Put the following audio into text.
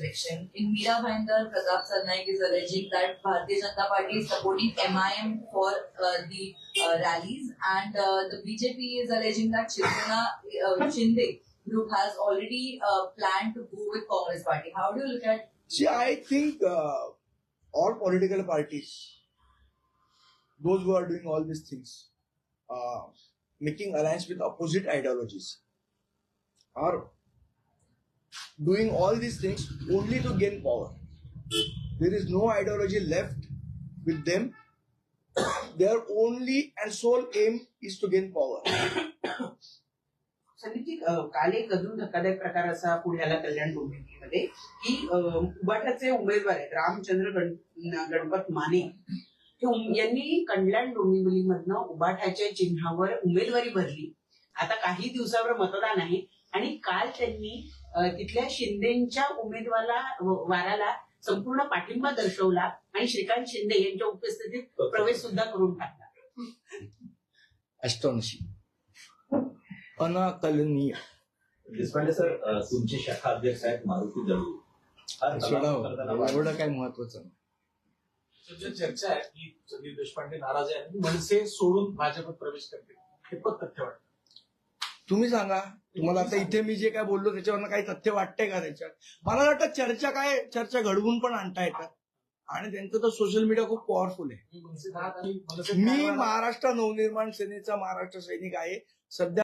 election. In Meera Bhayandar, Pratap Sarnaik is alleging that Bharatiya Janata Party is supporting MIM for the rallies, and the BJP is alleging that Shinde group has already planned to go with Congress Party. How do you look at? See, I think all political parties, those who are doing all these things, making alliance with opposite ideologies, are doing all these things only to gain power. There is no ideology left with them. Their only and sole aim is to gain power. Sandeepji, काल एक अजून धक्कादायक प्रकार असा पुढे आला कल्याण डोंबिवलीमध्ये की उबाठाचे उमेदवार आहेत रामचंद्र गणपत माने यांनी कल्याण डोंबिवलीमधनं उबाठाच्या चिन्हावर उमेदवारी भरली. आता काही दिवसावर मतदान आहे आणि काल त्यांनी तिथल्या शिंदेच्या उमेदवाराला संपूर्ण पाठिंबा दर्शवला आणि श्रीकांत शिंदे यांच्या उपस्थितीत प्रवेश सुद्धा करून टाकला. अष्टवंशी अनाकलनीय. देशपांडे सर, तुमचे शाखा अध्यक्ष आहेत मारुती दळवी. एवढं काय महत्वाचं. सध्या चर्चा आहे की संदीप देशपांडे नाराज आहे, मनसे सोडून भाजपत प्रवेश करतील. हे पण तथ्य वाटतं? तुम्ही सांगा, तुम्हाला आता इथे मी जे काय बोललो त्याच्यावर काही तथ्य वाटतंय का त्याच्यात? मला वाटतं चर्चा घडवून पण आणता येतात आणि त्यांचं तर सोशल मीडिया खूप पॉवरफुल आहे. मी महाराष्ट्र नवनिर्माण सेनेचा महाराष्ट्र सैनिक आहे. सध्या